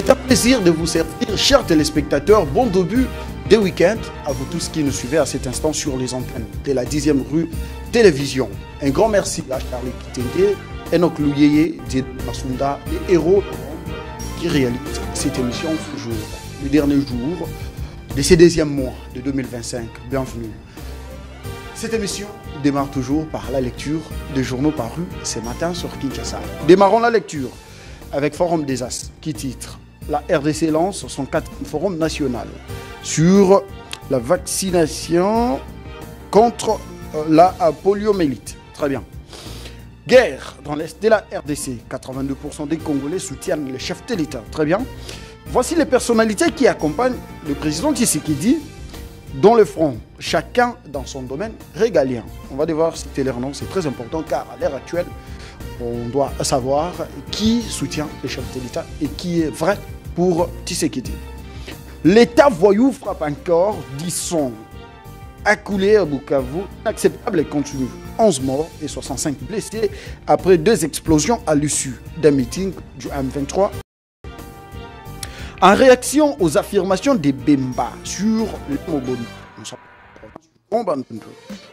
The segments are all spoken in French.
C'est un plaisir de vous servir, chers téléspectateurs. Bon début de week-end à vous tous qui nous suivez à cet instant sur les antennes de la 10e rue Télévision. Un grand merci à Charlie Kitenge, Enoch Louyeye, Dieu Masunda, les héros qui réalisent cette émission ce jour, le dernier jour de ce deuxième mois de 2025. Bienvenue. Cette émission démarre toujours par la lecture des journaux parus ce matin sur Kinshasa. Démarrons la lecture avec Forum des As qui titre « La RDC lance son 4e forum national sur la vaccination contre la poliomyélite ». Très bien. Guerre dans l'Est de la RDC. 82% des Congolais soutiennent le chef de l'État. Très bien. Voici les personnalités qui accompagnent le président Tshisekedi dans le front, chacun dans son domaine régalien. On va devoir citer leurs noms, c'est très important car à l'heure actuelle, on doit savoir qui soutient le chef de l'État et qui est vrai pour Tshisekedi. L'État voyou frappe encore 10 sons accoulés à Bukavu, inacceptable et continu. 11 morts et 65 blessés après 2 explosions à l'issue d'un meeting du M23. En réaction aux affirmations des Bemba sur le Moboni,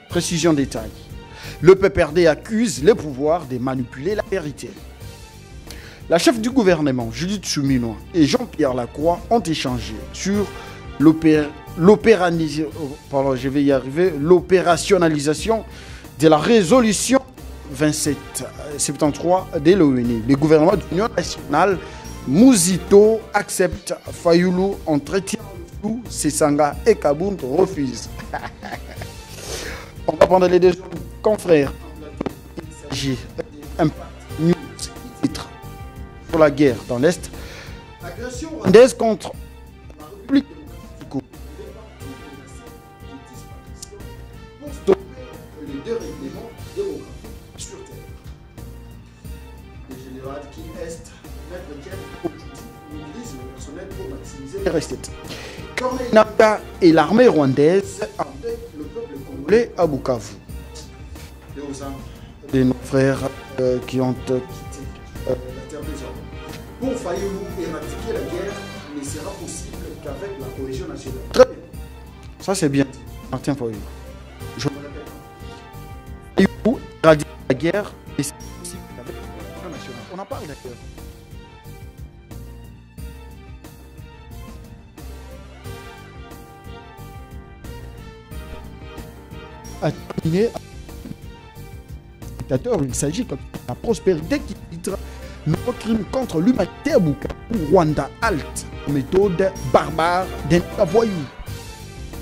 précision détail. Le PPRD accuse les pouvoirs de manipuler la vérité. La chef du gouvernement, Judith Suminwa, et Jean-Pierre Lacroix ont échangé sur l'opérationnalisation de la résolution 2773 de l'ONU. Le gouvernement de l'Union nationale Mouzito accepte, Fayoulou entretient le flou, Sessanga et Kabound refusent. On va prendre les deux confrères. Il s'agit d'Impact News qui titre sur la guerre dans l'Est. L'agression rwandaise contre la République du Congo pour stopper les dérèglements démographiques sur Terre. Le général qui est mobilise le personnel pour maximiser les recettes. Corneille Nangaa et l'armée rwandaise avec le peuple congolais à Bukavu. De nos frères qui ont quitté la terre des hommes. Pour Fayoulou éradiquer la guerre ne sera possible qu'avec la cohésion nationale. Très bien. Ça c'est bien, Martin Fayoulou. Je me répète. Fayoulou éradiquer la guerre ne sera possible qu'avec la cohésion nationale. On en parle d'ailleurs. À terminer, il s'agit de la prospérité qui titre nos crimes contre l'humanité à Bukavu, Rwanda halte, méthode barbare d'un voyou.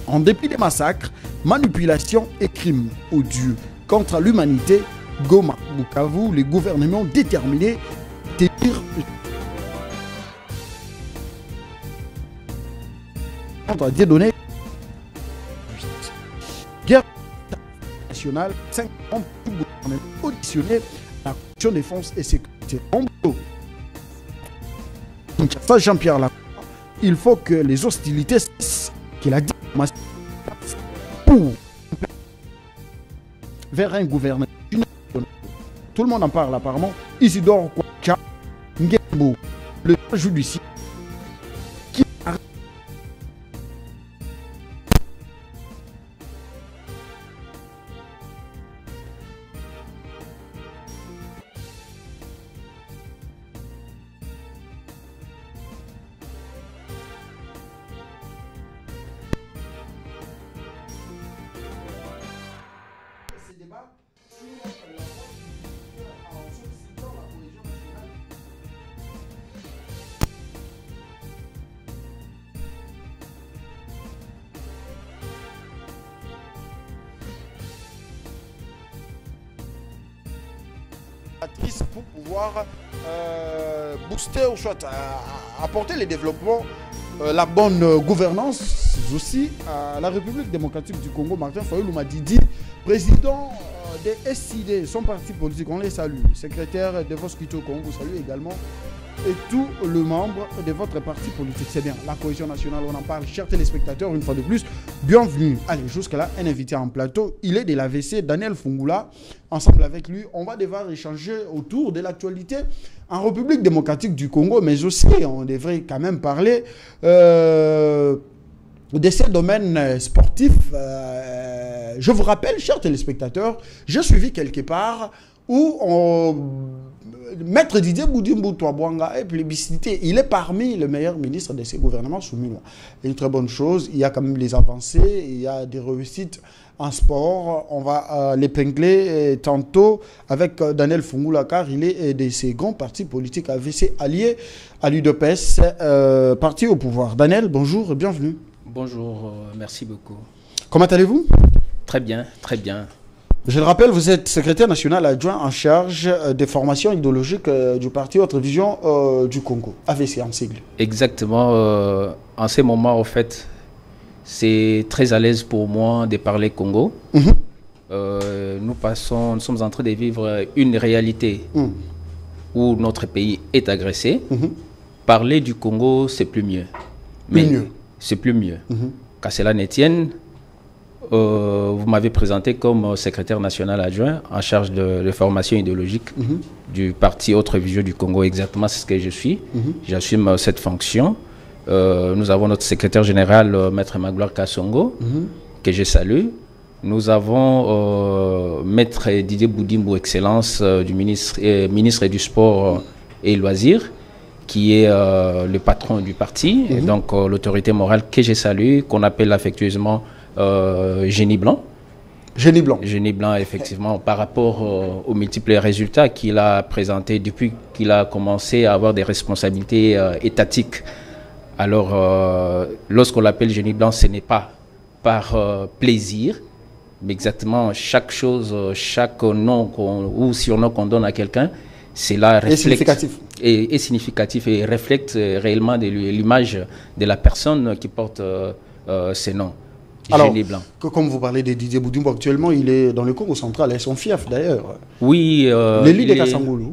En dépit des massacres, manipulations et crimes odieux contre l'humanité, Goma, Bukavu, les gouvernements déterminés d'écrire contre Dieudonné. Guerre 5 membres du gouvernement auditionnés à la Commission de défense et sécurité. Jean-Pierre Lacroix, il faut que les hostilités cessent, que la diplomatie pour vers un gouvernement. Tout le monde en parle apparemment. Isidore Kouacha, Ngembo, le judiciaire. Pour pouvoir booster ou soit apporter les développements, la bonne gouvernance aussi à la République démocratique du Congo. Martin Fayoulou m'a dit président des SID, son parti politique, on les salue. Secrétaire de Voskito Congo, vous salue également. et tous les membres de votre parti politique. C'est bien, la cohésion nationale, on en parle. Chers téléspectateurs, une fois de plus, bienvenue. Allez, jusque-là, un invité en plateau, il est de l'AVC, Daniel Fungula. Ensemble avec lui, on va devoir échanger autour de l'actualité en République démocratique du Congo, mais aussi, on devrait quand même parler de ces domaines sportifs. Je vous rappelle, chers téléspectateurs, j'ai suivi quelque part où Maître Didier Boudimbo Touabouanga est plébiscité. Il est parmi les meilleurs ministres de ces gouvernements soumis. Une très bonne chose. Il y a quand même les avancées, il y a des réussites en sport. On va l'épingler tantôt avec Daniel Fungula, car il est de ces grands partis politiques AVC alliés à l'UDPS, parti au pouvoir. Daniel, bonjour et bienvenue. Bonjour, merci beaucoup. Comment allez-vous? Très bien, très bien. Je le rappelle, vous êtes secrétaire national adjoint en charge des formations idéologiques du parti Autre Vision du Congo, AVC en sigle. Exactement. En ce moment, en fait, c'est très à l'aise pour moi de parler Congo. Nous sommes en train de vivre une réalité où notre pays est agressé. Parler du Congo, c'est plus mieux. C'est plus mieux. Qu'à cela ne tienne, vous m'avez présenté comme secrétaire national adjoint en charge de formation idéologique du parti Autre Vision du Congo. Exactement, c'est ce que je suis. J'assume cette fonction. Nous avons notre secrétaire général, Maître Magloire Kassongo, que je salue. Nous avons Maître Didier Boudimbo, Excellence du ministre du Sport et Loisirs, qui est le patron du parti, et donc l'autorité morale que je salue, qu'on appelle affectueusement Génie Blanc. Génie Blanc. Génie Blanc, effectivement, par rapport aux multiples résultats qu'il a présentés depuis qu'il a commencé à avoir des responsabilités étatiques. Alors, lorsqu'on l'appelle Génie Blanc, ce n'est pas par plaisir, mais exactement chaque chose, chaque nom ou surnom qu'on donne à quelqu'un, c'est là significatif. Et significatif et reflète réellement l'image de la personne qui porte ces noms. Alors, Génie Blanc. Comme vous parlez de Didier Boudimbo, actuellement, il est dans le Congo central, et son fief d'ailleurs. Oui,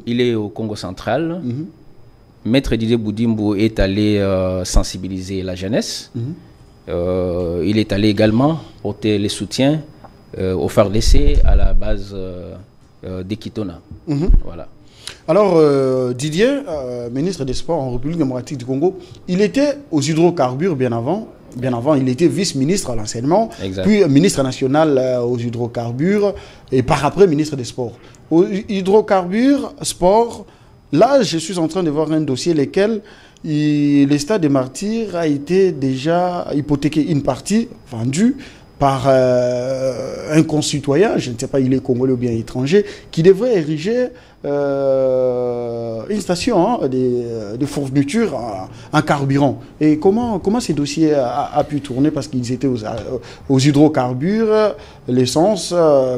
il est au Congo central. Maître Didier Boudimbo est allé sensibiliser la jeunesse. Il est allé également porter les soutiens au FARDC à la base d'Ekitona. Voilà. Alors, Didier, ministre des Sports en République démocratique du Congo, il était aux hydrocarbures bien avant. Bien avant, il était vice-ministre à l'enseignement, puis ministre national aux hydrocarbures, et par après ministre des Sports. Aux hydrocarbures, sport, là, je suis en train de voir un dossier lequel le stade des Martyrs a été déjà hypothéqué, une partie vendue par un concitoyen, je ne sais pas, il est congolais ou bien étranger, qui devrait ériger une station de fourniture en carburant. Et comment ces dossiers a pu tourner, parce qu'ils étaient aux hydrocarbures, l'essence,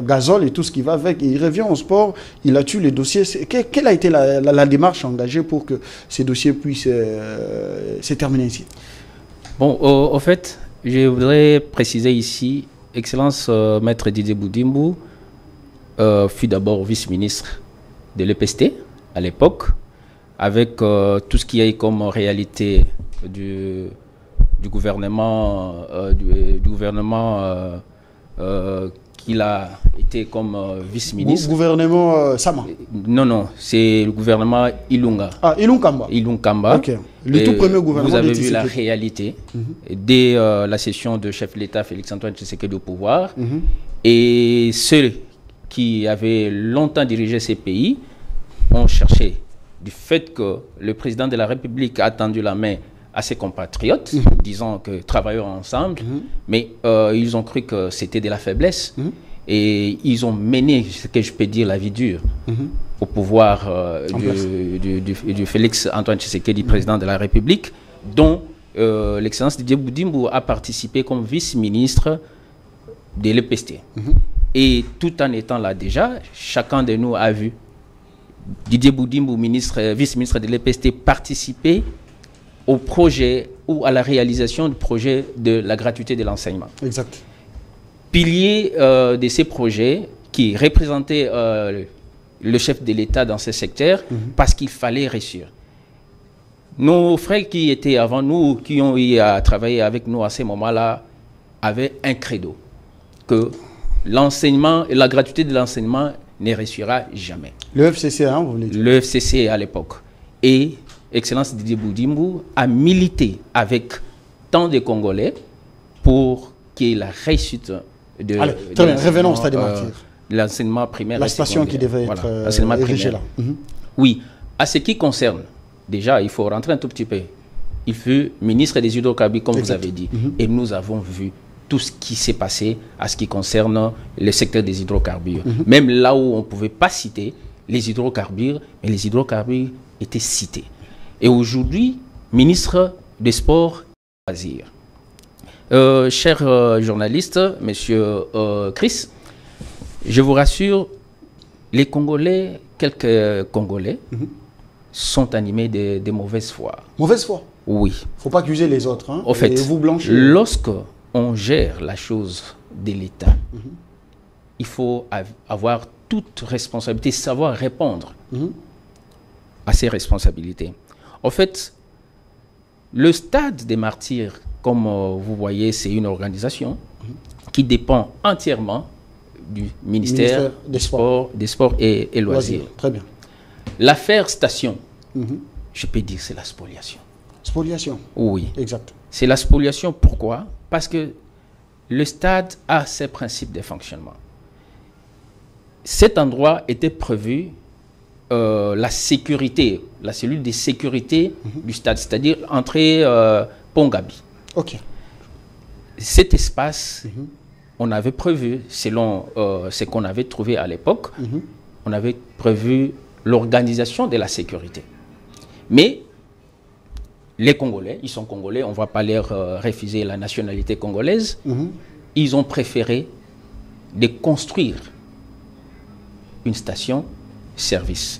gazole et tout ce qui va avec. Et il revient au sport, il a tué les dossiers. Quelle a été la démarche engagée pour que ces dossiers puissent se terminer ici? Bon, au fait, je voudrais préciser ici, Excellence Maître Didier Boudimbo fut d'abord vice-ministre de l'EPST à l'époque, avec tout ce qu'il y a eu comme réalité du gouvernement, qu'il a été comme vice-ministre. Gouvernement Sama? Non, c'est le gouvernement Ilunga. Ah, Ilunkamba. Ilunkamba. Ok. Le tout premier gouvernement. Vous avez vu la réalité dès la session de chef de l'État Félix-Antoine Tshisekedi au pouvoir. Et ceux qui avaient longtemps dirigé ces pays ont cherché, du fait que le président de la République a tendu la main à ses compatriotes, disant que travaillons ensemble, mais ils ont cru que c'était de la faiblesse. Et ils ont mené, ce que je peux dire, la vie dure au pouvoir du Félix-Antoine Tshisekedi, président de la République, dont l'excellence Didier Boudimbo a participé comme vice-ministre de l'EPST. Et tout en étant là déjà, chacun de nous a vu Didier Boudimbo, vice-ministre de l'EPST, participer au projet ou à la réalisation du projet de la gratuité de l'enseignement. Exact. Pilier de ces projets qui représentait le chef de l'État dans ce secteur, parce qu'il fallait réussir. Nos frères qui étaient avant nous, qui ont eu à travailler avec nous à ces moments-là, avaient un credo, que l'enseignement et la gratuité de l'enseignement ne réussira jamais. Le FCC, hein, vous voulez dire? Le FCC à l'époque. Et Excellence Didier Boudimou a milité avec tant de Congolais pour qu'il y ait la réussite de... Allez, très bien, revenons au Stade des Martyrs. L'enseignement primaire. La station qui devait être érigée là. Oui. À ce qui concerne, déjà, il faut rentrer un tout petit peu. Il fut ministre des hydrocarbures, comme vous avez dit. Et nous avons vu tout ce qui s'est passé à ce qui concerne le secteur des hydrocarbures. Même là où on ne pouvait pas citer les hydrocarbures, mais les hydrocarbures étaient cités. Et aujourd'hui, ministre des Sports et Loisirs. Cher journaliste, monsieur Chris, je vous rassure, les Congolais, quelques Congolais, sont animés de mauvaise foi. Mauvaise foi? Oui. Il ne faut pas accuser les autres. Hein, au fait, et vous blanchir. Lorsque on gère la chose de l'État, il faut avoir toute responsabilité, savoir répondre à ces responsabilités. En fait, le Stade des Martyrs, comme vous voyez, c'est une organisation qui dépend entièrement du ministère des Sports et Loisirs. Très bien. L'affaire station, je peux dire c'est la spoliation. Spoliation? Oui. Exact. C'est la spoliation, pourquoi? Parce que le stade a ses principes de fonctionnement. Cet endroit était prévu, la sécurité, la cellule de sécurité du stade, c'est-à-dire entrée Pongabi. Ok. Cet espace, on avait prévu, selon ce qu'on avait trouvé à l'époque, on avait prévu l'organisation de la sécurité. Mais les Congolais, ils sont Congolais, on ne va pas leur refuser la nationalité congolaise, ils ont préféré de construire une station-service.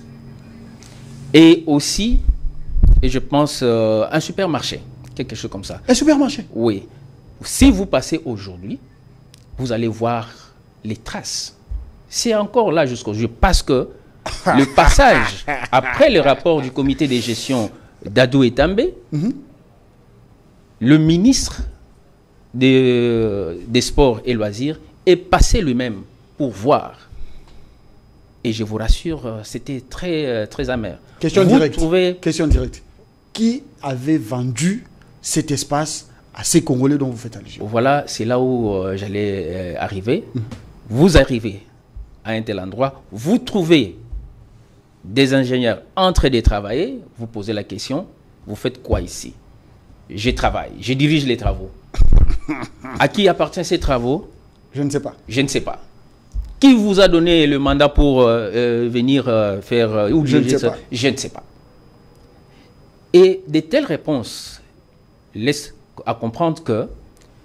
Et aussi, et je pense, un supermarché, quelque chose comme ça. Un supermarché? Oui. Si vous passez aujourd'hui, vous allez voir les traces. C'est encore là jusqu'aujourd'hui, parce que le passage, après le rapport du comité de gestion d'Adou Etambé, le ministre des Sports et Loisirs est passé lui-même pour voir. Et je vous rassure, c'était très, très amer. Question directe. Question directe. Qui avait vendu cet espace à ces Congolais dont vous faites allusion? Voilà, c'est là où j'allais arriver. Vous arrivez à un tel endroit, vous trouvez des ingénieurs en train de travailler, vous posez la question, vous faites quoi ici? Je travaille, je dirige les travaux. À qui appartiennent ces travaux? Je ne sais pas. Je ne sais pas. Qui vous a donné le mandat pour venir faire... je ne sais pas. Je ne sais pas. Et de telles réponses laissent à comprendre que...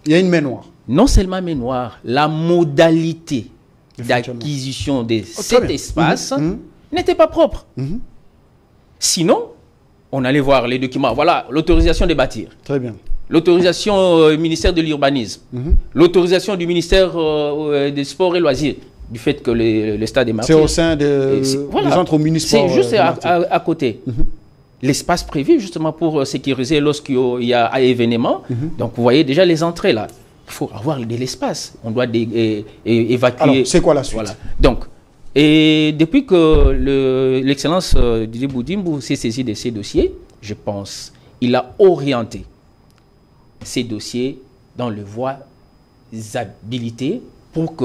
il y a une main noire. Non seulement main noire, la modalité d'acquisition de cet espace n'était pas propre. Sinon, on allait voir les documents. Voilà, l'autorisation de bâtir. Très bien. L'autorisation du ministère de l'Urbanisme. L'autorisation du ministère des Sports et Loisirs. Du fait que le stade des Martyrs... C'est au sein des centres municipaux. C'est juste à côté. L'espace prévu justement pour sécuriser lorsqu'il y a un événement. Donc vous voyez déjà les entrées là. Il faut avoir de l'espace. On doit évacuer. Alors, c'est quoi la suite? Voilà. Donc, et depuis que l'excellence Didier Boudimou s'est saisi de ces dossiers, je pense, il a orienté ces dossiers dans le voie habilité pour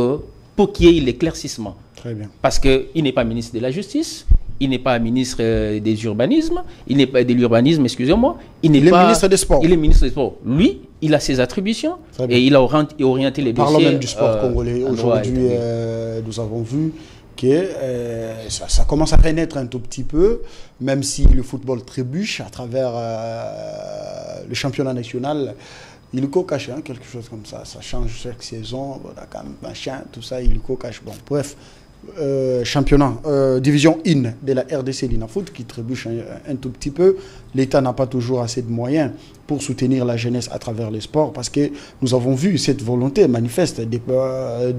qu'il y ait l'éclaircissement. Très bien. Parce qu'il n'est pas ministre de la Justice, il n'est pas ministre des Urbanismes, il n'est pas de l'Urbanisme, excusez-moi. Il est ministre des Sports. Il est ministre des Sports. Lui, il a ses attributions et il a orienté les dossiers. Parlons même du sport congolais. Aujourd'hui, nous avons vu que ça commence à renaître un tout petit peu, même si le football trébuche à travers le championnat national. Il cache, hein, quelque chose comme ça. Ça change chaque saison, voilà, machin, tout ça, il cache. Bon, bref, championnat, division IN de la RDC Linafoot qui trébuche un tout petit peu. L'État n'a pas toujours assez de moyens pour soutenir la jeunesse à travers les sports parce que nous avons vu cette volonté manifeste des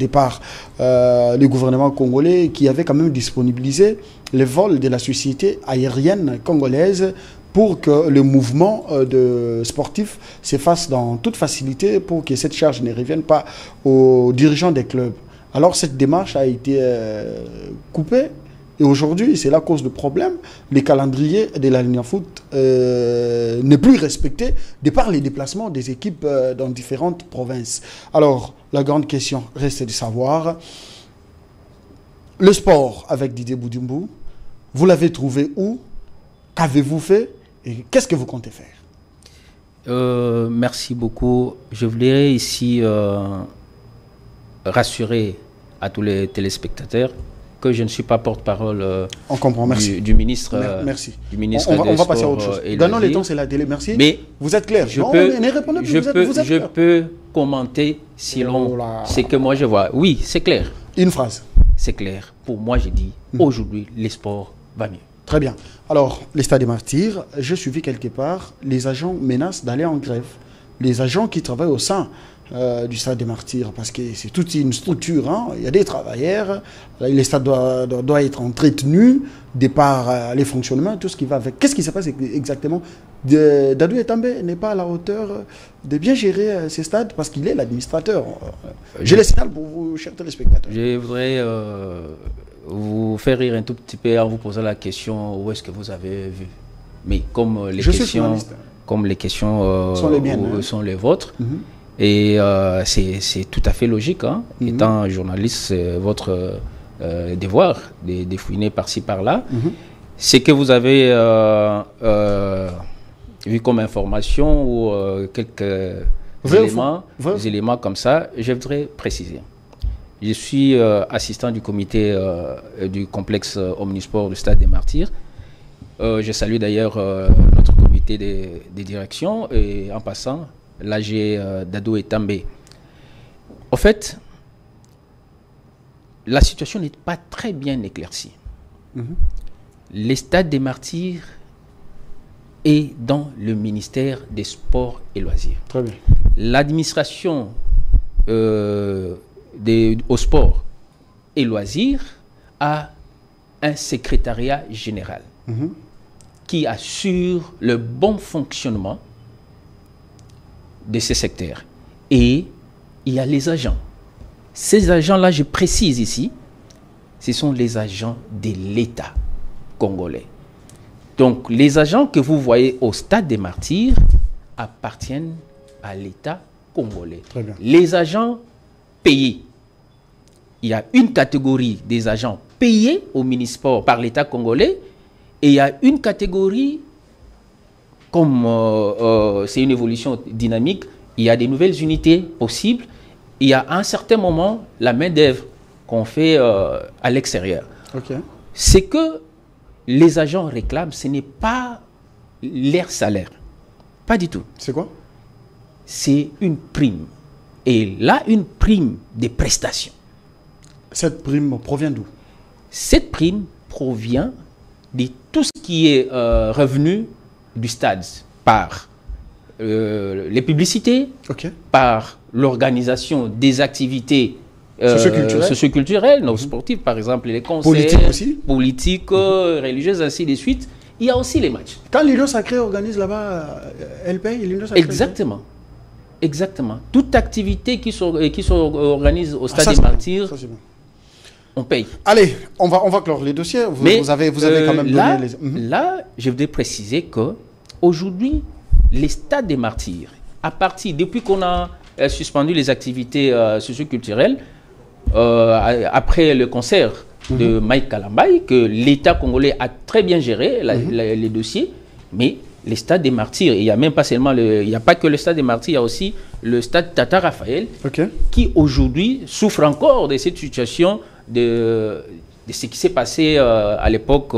par le gouvernement congolais qui avait quand même disponibilisé les vols de la société aérienne congolaise pour que le mouvement de sportif s'efface dans toute facilité, pour que cette charge ne revienne pas aux dirigeants des clubs. Alors cette démarche a été coupée. Et aujourd'hui, c'est la cause de problème. Le calendrier de la Ligne Foot n'est plus respecté de par les déplacements des équipes dans différentes provinces. Alors, la grande question reste de savoir, le sport avec Didier Boudimbo, vous l'avez trouvé où? Qu'avez-vous fait? Et qu'est-ce que vous comptez faire? Merci beaucoup. Je voulais ici rassurer à tous les téléspectateurs que je ne suis pas porte-parole on comprend, merci. Du ministre. Merci. Du ministre on va passer à autre chose. Donnons les temps, c'est la télé. Merci. Mais vous êtes clair. Je peux commenter selon ce que moi je vois. Oui, c'est clair. Une phrase. C'est clair. Pour moi, j'ai dit aujourd'hui, le sport va mieux. Très bien. Alors, les Stades des Martyrs, j'ai suivi quelque part, les agents menacent d'aller en grève. Les agents qui travaillent au sein du Stade des Martyrs, parce que c'est toute une structure, hein. Il y a des travailleurs, les stades doivent être entretenus, de par les fonctionnements, tout ce qui va avec. Qu'est-ce qui se passe exactement? Dadou Etambe n'est pas à la hauteur de bien gérer ces stades, parce qu'il est l'administrateur. Je le signale pour vous, chers téléspectateurs. Je voudrais vous faire rire un tout petit peu en vous posant la question où est-ce que vous avez vu. Mais comme les questions sont les vôtres, et c'est tout à fait logique, hein. Étant journaliste, c'est votre devoir de fouiner par-ci par-là. C'est que vous avez vu comme information ou quelques éléments comme ça, je voudrais préciser. Je suis assistant du comité du complexe Omnisport du Stade des Martyrs. Je salue d'ailleurs notre comité des directions et en passant, l'AG Dadou Etambe. En fait, la situation n'est pas très bien éclaircie. Le Stade des Martyrs est dans le ministère des Sports et Loisirs. Très bien. L'administration au sport et loisirs a un secrétariat général qui assure le bon fonctionnement de ces secteurs. Et il y a les agents. Ces agents-là, je précise ici, ce sont les agents de l'État congolais. Donc, les agents que vous voyez au Stade des Martyrs appartiennent à l'État congolais. Très bien. Les agents payés. Il y a une catégorie des agents payés au Minisport par l'État congolais et il y a une catégorie, comme c'est une évolution dynamique, il y a des nouvelles unités possibles. Il y a à un certain moment la main-d'œuvre qu'on fait à l'extérieur. Ce que les agents réclament, ce n'est pas leur salaire. Pas du tout. C'est quoi? C'est une prime. Et là, une prime des prestations. Cette prime provient d'où? Cette prime provient de tout ce qui est revenu du stade par les publicités, par l'organisation des activités socio-culturelles, nos sportifs, par exemple, les concerts, politiques, religieuses, ainsi de suite. Il y a aussi les matchs. Quand l'Union Sacrée organise là-bas, elle paye l'Union Sacrée? Exactement. Exactement. Toute activité qui s'organise au Stade des Martyrs, on paye. Allez, on va clore les dossiers. Vous avez quand même donné les... Là, je voudrais préciser qu'aujourd'hui, les Stades des Martyrs, depuis qu'on a suspendu les activités socio-culturelles, après le concert de Mike Kalambay, que l'État congolais a très bien géré les dossiers, mais les Stades des Martyrs, il n'y a même pas seulement il n'y a pas que le Stade des Martyrs, il y a aussi le Stade Tata Raphaël, qui aujourd'hui souffre encore de cette situation de ce qui s'est passé à l'époque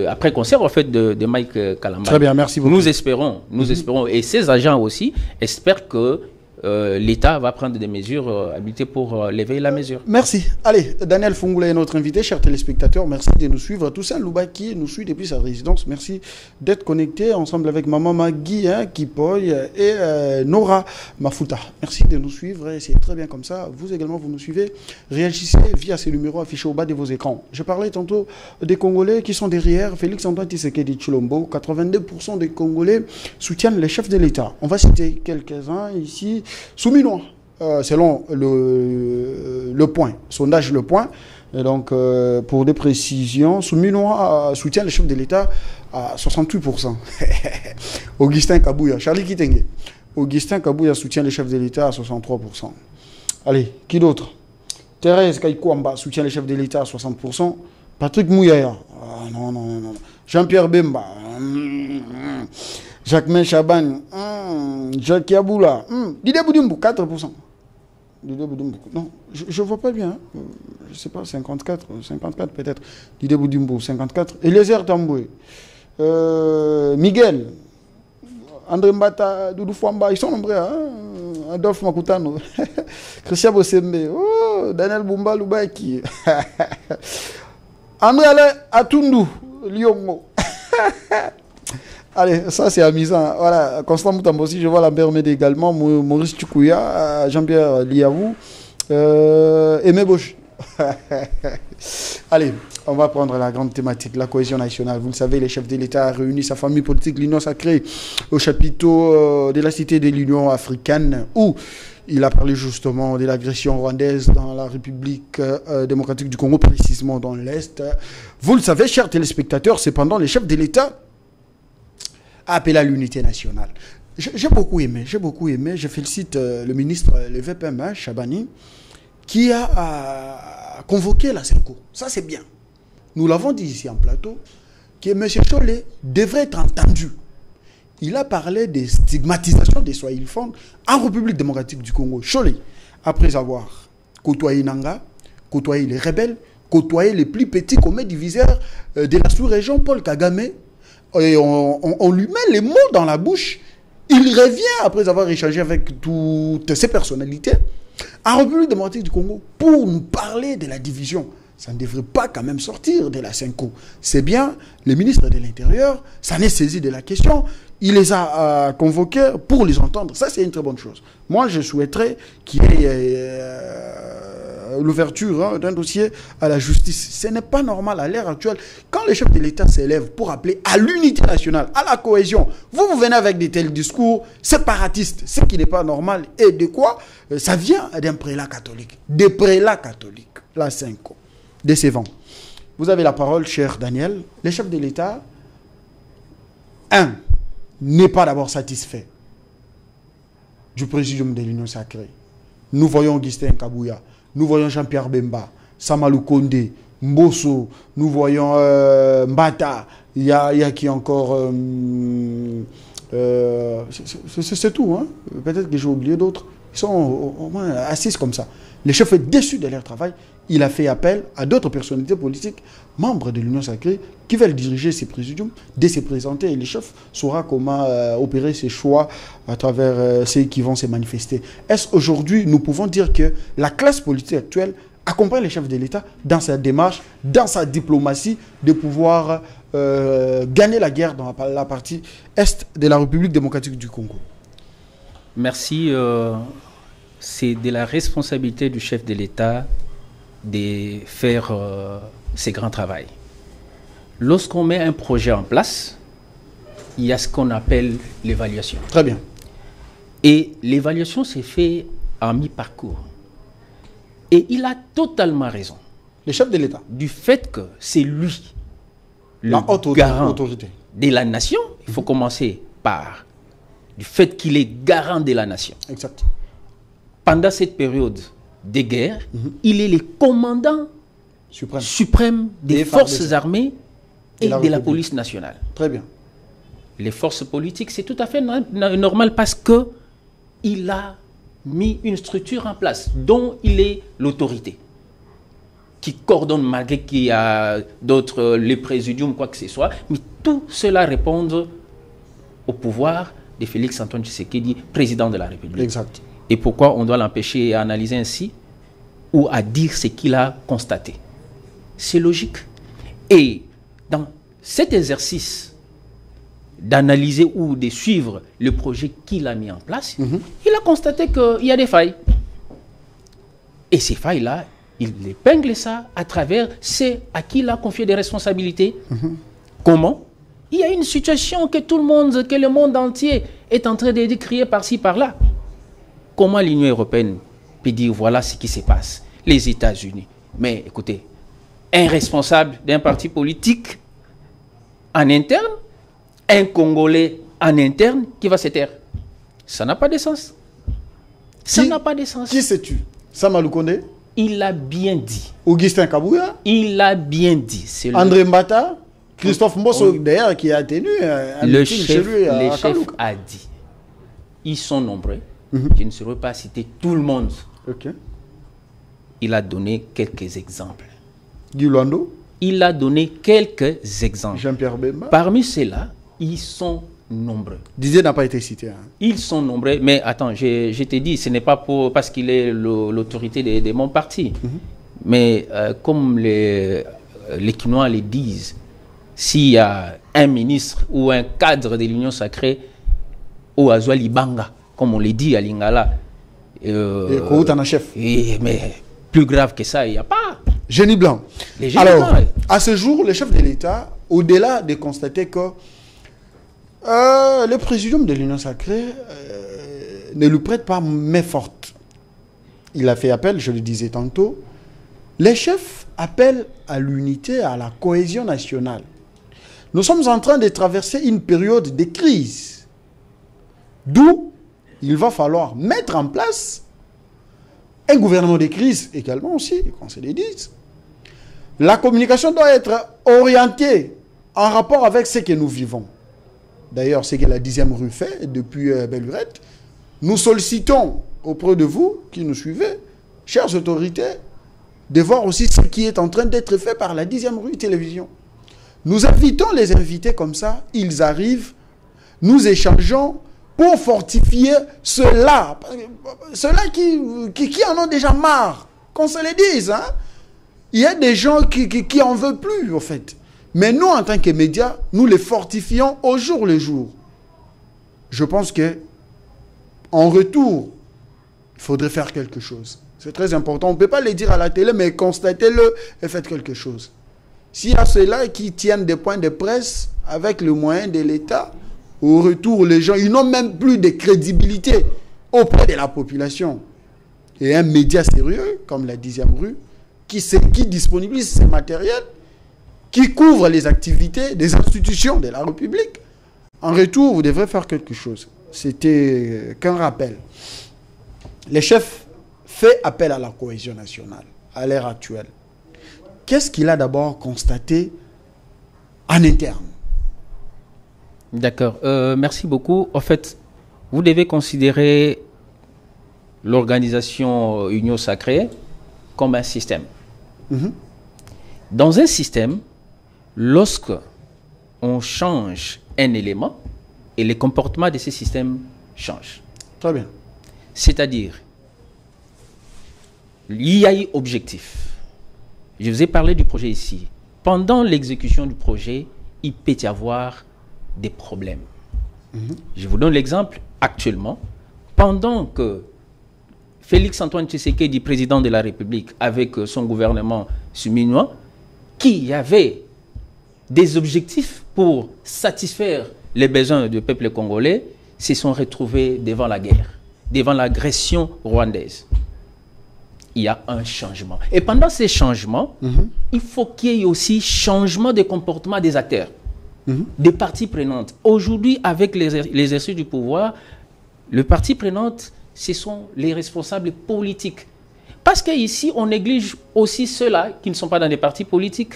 après concert en fait de Mike Kalambay. Très bien, merci beaucoup. Nous espérons, et ces agents aussi espèrent que l'État va prendre des mesures habilitées pour lever la mesure. Merci. Allez, Daniel Fungula est notre invité, chers téléspectateurs. Merci de nous suivre. Toussaint Louba qui nous suit depuis sa résidence. Merci d'être connecté ensemble avec Maman Magui, Kipoy et Nora Mafuta. Merci de nous suivre. C'est très bien comme ça. Vous également, vous nous suivez. Réagissez via ces numéros affichés au bas de vos écrans. Je parlais tantôt des Congolais qui sont derrière Félix-Antoine Tshisekedi Tshilombo. 82% des Congolais soutiennent les chefs de l'État. On va citer quelques-uns ici. Souminois, selon le point, sondage Le Point. Et donc, pour des précisions, Souminois soutient le chef de l'État à 68%. Augustin Kabouya, Charlie Kitenge. Augustin Kabouya soutient le chef de l'État à 63%. Allez, qui d'autre? Thérèse Kaikouamba soutient le chef de l'État à 60%. Patrick Mouyaya, non. Jean-Pierre Bemba, Jacquemain Chaban, Jacques Yaboula, Didier Boudimbo, 4%. Didier Boudimbo, non, je ne vois pas bien. Je ne sais pas, 54 peut-être. Didier Boudimbo, 54. Eliezer Tamboué, Miguel, André Mbata, Doudou Fouamba, ils sont nombreux. Adolphe Makutano, Christian Bossembe, Daniel Bumba Loubaki, André Alain Atundu, Lyongo. Allez, ça c'est amusant. Voilà, Constant Moutambosi, je vois Lambert Médé également, Maurice Tchoukouya, Jean-Pierre Liavou, Aimé Bosch. Allez, on va prendre la grande thématique, la cohésion nationale. Vous le savez, les chefs de l'État ont réuni sa famille politique, l'Union sacrée, au chapiteau de la cité de l'Union africaine, où il a parlé justement de l'agression rwandaise dans la République démocratique du Congo, précisément dans l'Est. Vous le savez, chers téléspectateurs, cependant, les chefs de l'État appelé à l'unité nationale. J'ai beaucoup aimé. Je félicite le ministre, le VPM, Chabani, qui a convoqué la SENCO. Ça, c'est bien. Nous l'avons dit ici en plateau, que M. Chollet devrait être entendu. Il a parlé des stigmatisations des Swahiliphones en République démocratique du Congo. Chollet, après avoir côtoyé Nanga, côtoyé les rebelles, côtoyé les plus petits commis diviseurs de la sous-région, Paul Kagame, et on lui met les mots dans la bouche. Il revient après avoir échangé avec toutes ces personnalités en République démocratique du Congo pour nous parler de la division. Ça ne devrait pas quand même sortir de la SENCO. C'est bien, le ministre de l'Intérieur s'en est saisi de la question. Il les a convoqués pour les entendre. Ça, c'est une très bonne chose. Moi, je souhaiterais qu'il y ait l'ouverture d'un dossier à la justice. Ce n'est pas normal à l'ère actuelle. Quand les chefs de l'État s'élèvent pour appeler à l'unité nationale, à la cohésion, vous venez avec de tels discours séparatistes, ce qui n'est pas normal. Et de quoi? Ça vient d'un prélat catholique. Des prélats catholiques, la SENCO. Décevant. Vous avez la parole, cher Daniel. Les chefs de l'État, n'est pas d'abord satisfait du présidium de l'Union sacrée. Nous voyons Augustin Kabouya, nous voyons Jean-Pierre Bemba, Samalou Kondé, Mbosso, nous voyons Mbata, il y a qui encore... c'est tout, hein? Peut-être que j'ai oublié d'autres. Ils sont au moins assis comme ça. Le chef est déçu de leur travail. Il a fait appel à d'autres personnalités politiques, membres de l'Union sacrée, qui veulent diriger ces présidiums, de se présenter. Et le chef saura comment opérer ses choix à travers ceux qui vont se manifester. Est-ce aujourd'hui, nous pouvons dire que la classe politique actuelle accompagne les chefs de l'État dans sa démarche, dans sa diplomatie, de pouvoir gagner la guerre dans la partie est de la République démocratique du Congo? Merci. C'est de la responsabilité du chef de l'État de faire ces grands travaux. Lorsqu'on met un projet en place, il y a ce qu'on appelle l'évaluation. Très bien. Et l'évaluation s'est faite en mi-parcours. Et il a totalement raison. Le chef de l'État. Du fait que c'est lui, le garant de la nation. Il faut commencer par du fait qu'il est garant de la nation. Exact. Pendant cette période de guerre, il est le commandant suprême des forces armées et de la police nationale. Très bien. Les forces politiques, c'est tout à fait normal parce qu'il a mis une structure en place dont il est l'autorité, qui coordonne malgré qu'il y a d'autres, les présidiums, quoi que ce soit, mais tout cela répond au pouvoir de Félix-Antoine Tshisekedi, président de la République. Exact. Et pourquoi on doit l'empêcher à analyser ainsi ou à dire ce qu'il a constaté? C'est logique. Et dans cet exercice d'analyser ou de suivre le projet qu'il a mis en place, il a constaté qu'il y a des failles. Et ces failles-là, il épingle ça à travers ceux à qui il a confié des responsabilités. Comment? Il y a une situation que le monde entier est en train de décrier par-ci, par-là. Comment l'Union européenne peut dire voilà ce qui se passe? Les États-Unis. Mais écoutez, un responsable d'un parti politique en interne, un Congolais en interne qui va se taire. Ça n'a pas de sens. Ça n'a pas de sens. Qui sais-tu? Samalou Kondé? Il a bien dit. Augustin Kabouya? Il a bien dit. André Mbata? Christophe Mbosso, d'ailleurs, qui a tenu un meeting chez lui à Le chef Kalouka. a dit. Ils sont nombreux. Je ne saurais pas citer tout le monde. Okay. Il a donné quelques exemples. Guy Luando? Il a donné quelques exemples. Jean-Pierre Bemba? Parmi ceux-là, ils sont nombreux. Didier n'a pas été cité. Hein. Ils sont nombreux. Mais attends, je t'ai dit, ce n'est pas parce qu'il est l'autorité de mon parti. Mais comme les Quinois le disent, s'il y a un ministre ou un cadre de l'Union sacrée, ou Azwa Libanga, comme on le dit à Lingala, chef. Mais plus grave que ça, il n'y a pas. Génie blanc. Alors, à ce jour, le chef de l'État, au-delà de constater que le présidium de l'Union sacrée ne lui prête pas main forte. Il a fait appel, je le disais tantôt. Les chefs appellent à l'unité, à la cohésion nationale. Nous sommes en train de traverser une période de crise, d'où il va falloir mettre en place un gouvernement de crise également aussi, qu'on se le dise. La communication doit être orientée en rapport avec ce que nous vivons. D'ailleurs, ce que la 10e rue fait depuis Bellurette. Nous sollicitons auprès de vous qui nous suivez, chères autorités, de voir aussi ce qui est en train d'être fait par la 10e rue télévision. Nous invitons les invités comme ça, ils arrivent, nous échangeons pour fortifier ceux-là qui en ont déjà marre, qu'on se le dise. Hein? Il y a des gens qui en veulent plus, au fait. Mais nous, en tant que médias, nous les fortifions au jour le jour. Je pense que en retour, il faudrait faire quelque chose. C'est très important. On ne peut pas le dire à la télé, mais constatez-le et faites quelque chose. S'il y a ceux-là qui tiennent des points de presse avec le moyen de l'État, au retour, les gens, ils n'ont même plus de crédibilité auprès de la population. Et un média sérieux, comme la 10e rue, qui disponibilise ces matériels, qui couvre les activités des institutions de la République, en retour, vous devrez faire quelque chose. C'était qu'un rappel. Les chefs font appel à la cohésion nationale à l'ère actuelle. Qu'est-ce qu'il a d'abord constaté en interne? D'accord. Merci beaucoup. En fait, vous devez considérer l'organisation Union Sacrée comme un système. Dans un système, lorsque on change un élément, et les comportements de ce système changent. Très bien. C'est-à-dire, il y a eu objectif. Je vous ai parlé du projet ici. Pendant l'exécution du projet, il peut y avoir des problèmes. Je vous donne l'exemple. Actuellement, pendant que Félix-Antoine Tshisekedi, président de la République, avec son gouvernement suminois, qui avait des objectifs pour satisfaire les besoins du peuple congolais, se sont retrouvés devant la guerre, devant l'agression rwandaise. Il y a un changement. Et pendant ces changements, il faut qu'il y ait aussi changement de comportement des acteurs, des parties prenantes. Aujourd'hui, avec l'exercice du pouvoir, le partie prenante, ce sont les responsables politiques. Parce qu'ici, on néglige aussi ceux-là qui ne sont pas dans des partis politiques.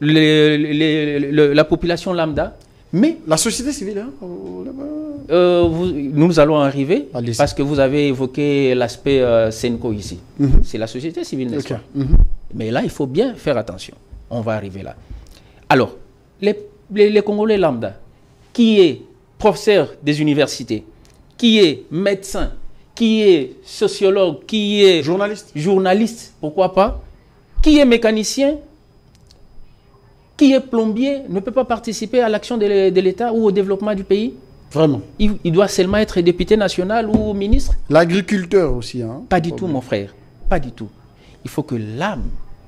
La population lambda. Mais la société civile, hein, nous allons arriver parce que vous avez évoqué l'aspect Senko ici. C'est la société civile, n'est-ce pas? Mais là, il faut bien faire attention. On va arriver là. Alors, les Congolais lambda, qui est professeur des universités, qui est médecin, qui est sociologue, qui est journaliste, pourquoi pas, qui est mécanicien, qui est plombier, ne peut pas participer à l'action de l'État ou au développement du pays? Vraiment. Il doit seulement être député national ou ministre? L'agriculteur aussi. Hein? Pas du tout, mon frère. Pas du tout. Il faut que l'âme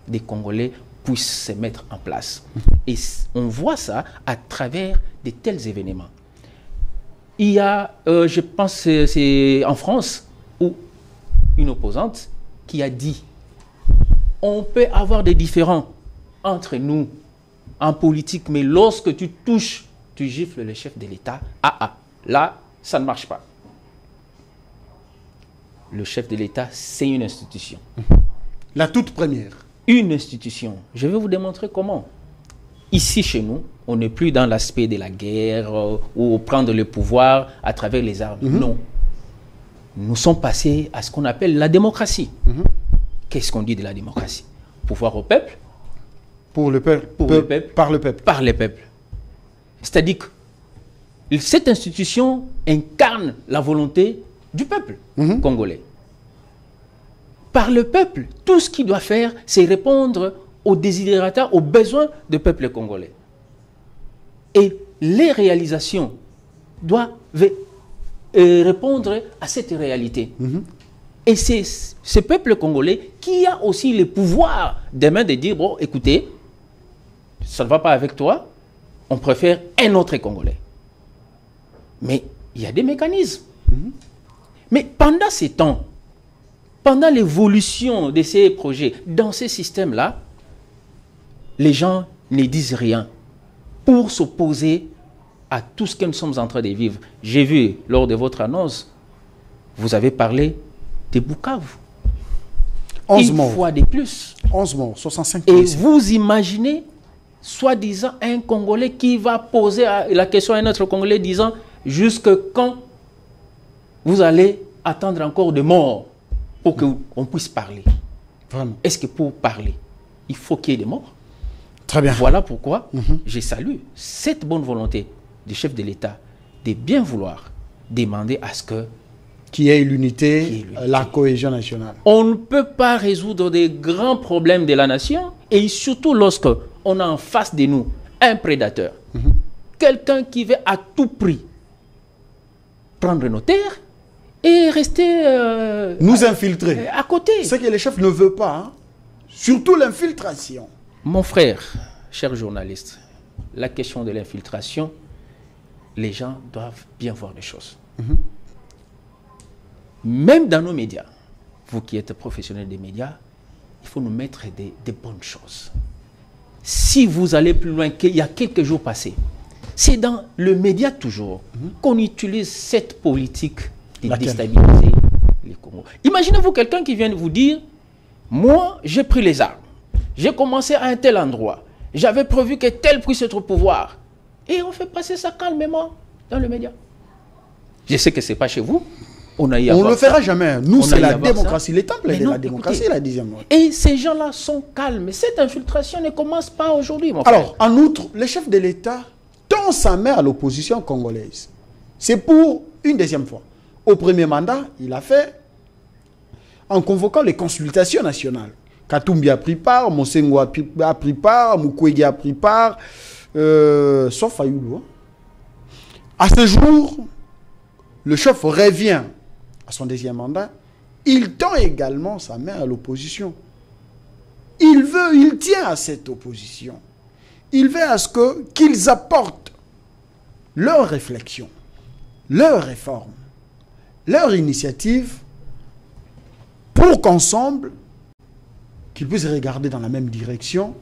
des Congolais puisse se mettre en place. Et on voit ça à travers de tels événements. Il y a, je pense, c'est en France, où une opposante qui a dit on peut avoir des différends entre nous en politique, mais lorsque tu touches, tu gifles le chef de l'État, là, ça ne marche pas. Le chef de l'État, c'est une institution. La toute première. Une institution. Je vais vous démontrer comment. Ici, chez nous, on n'est plus dans l'aspect de la guerre ou prendre le pouvoir à travers les armes. Non. Nous sommes passés à ce qu'on appelle la démocratie. Qu'est-ce qu'on dit de la démocratie? Pouvoir au peuple. Pour le peuple. Par le peuple. Par le peuple. C'est-à-dire que cette institution incarne la volonté du peuple congolais. Par le peuple, tout ce qu'il doit faire, c'est répondre aux desiderata, aux besoins du peuple congolais. Et les réalisations doivent répondre à cette réalité. Et c'est ce peuple congolais qui a aussi le pouvoir demain de dire, bon, écoutez, ça ne va pas avec toi, on préfère un autre Congolais. Mais il y a des mécanismes. Mais pendant ces temps, pendant l'évolution de ces projets, dans ces systèmes-là, les gens ne disent rien pour s'opposer à tout ce que nous sommes en train de vivre. J'ai vu, lors de votre annonce, vous avez parlé de Bukavu. 11 morts. Une fois de plus. 11 morts, 65 Et vous imaginez, soi-disant, un Congolais qui va poser la question à un autre Congolais disant « Jusque quand vous allez attendre encore de morts pour qu'on puisse parler ?» Vraiment. Est-ce que pour parler, il faut qu'il y ait des morts? Très bien. Voilà pourquoi je salue cette bonne volonté du chef de l'État de bien vouloir demander à ce que qui est l'unité, la cohésion nationale. On ne peut pas résoudre des grands problèmes de la nation, et surtout lorsque on a en face de nous un prédateur, quelqu'un qui veut à tout prix prendre nos terres et rester nous infiltrer à côté. Ce que les chefs ne veulent pas, hein? Surtout l'infiltration. Mon frère, cher journaliste, la question de l'infiltration, les gens doivent bien voir les choses. Même dans nos médias, vous qui êtes professionnels des médias, il faut nous mettre des bonnes choses. Si vous allez plus loin qu'il y a quelques jours passés, c'est dans le média toujours qu'on utilise cette politique de déstabiliser les Congos. Imaginez-vous quelqu'un qui vient de vous dire « Moi, j'ai pris les armes. J'ai commencé à un tel endroit. J'avais prévu que tel puisse être au pouvoir. » Et on fait passer ça calmement dans le média. Je sais que ce n'est pas chez vous. On ne le fera jamais. Nous, c'est la démocratie. Les temples de la démocratie, écoutez, la 10e loi. Et ces gens-là sont calmes. Cette infiltration ne commence pas aujourd'hui, mon frère. Alors, en outre, le chef de l'État tend sa main à l'opposition congolaise. C'est pour une deuxième fois. Au premier mandat, il a fait en convoquant les consultations nationales. Katumbi a pris part, Mosengo a pris part, Mukwege a pris part, sauf Fayulu. À ce jour, le chef revient à son deuxième mandat. Il tend également sa main à l'opposition. Il tient à cette opposition. Il veut à ce qu'ils apportent leurs réflexions, leurs réformes, leurs initiatives pour qu'ensemble, qu'ils puissent regarder dans la même direction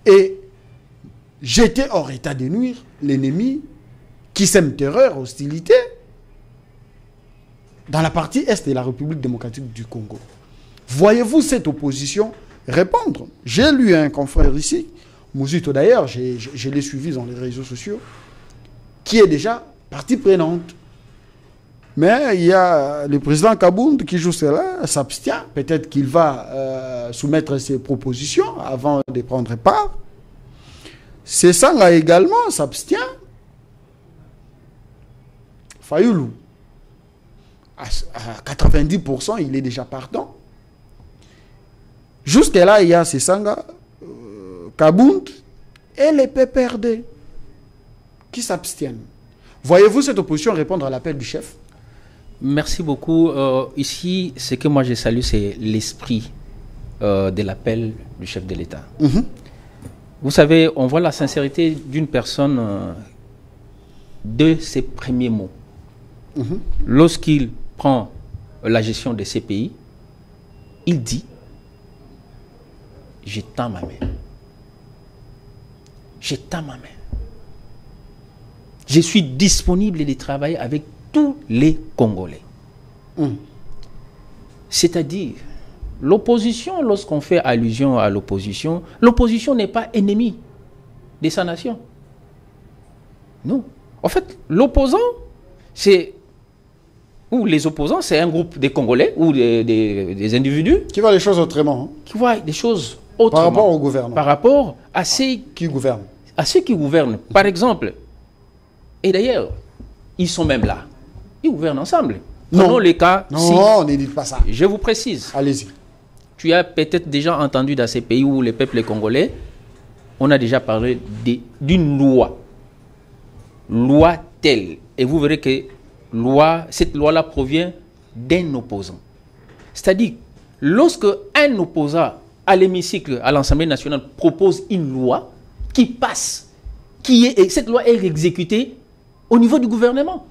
et jeter hors état de nuire l'ennemi qui sème terreur, hostilité dans la partie est de la République démocratique du Congo. Voyez-vous cette opposition répondre? J'ai lu un confrère ici, Mouzito d'ailleurs, je l'ai suivi dans les réseaux sociaux, qui est déjà partie prenante. Mais il y a le président Kabound qui joue cela, s'abstient. Peut-être qu'il va soumettre ses propositions avant de prendre part. Sesanga également s'abstient. Fayulu. à 90%, il est déjà partant. Jusque-là, il y a Sessanga, Kabound et les PPRD qui s'abstiennent. Voyez-vous cette opposition répondre à l'appel du chef? Merci beaucoup. Ici, ce que moi je salue, c'est l'esprit de l'appel du chef de l'État. Vous savez, on voit la sincérité d'une personne de ses premiers mots. Lorsqu'il prend la gestion de ces pays, il dit: je tends ma main. Je tends ma main. Je suis disponible de travailler avec tous les Congolais. C'est-à-dire, l'opposition, lorsqu'on fait allusion à l'opposition n'est pas ennemie de sa nation. Non. En fait, l'opposant, c'est... Ou les opposants, c'est un groupe de Congolais ou des individus... Qui voient les choses autrement. Qui voient les choses autrement. Par rapport au gouvernement. Par rapport à ceux qui gouvernent. À ceux qui gouvernent. Par exemple, et d'ailleurs, ils sont même là. Ils gouvernent ensemble. Prenons les cas... Non, ne dites pas ça. Je vous précise. Allez-y. Tu as peut-être déjà entendu dans ces pays où les peuples congolais, on a déjà parlé d'une loi. Loi telle. Et vous verrez que cette loi-là provient d'un opposant. C'est-à-dire, lorsque un opposant à l'hémicycle, à l'Assemblée nationale, propose une loi qui passe, cette loi est exécutée au niveau du gouvernement.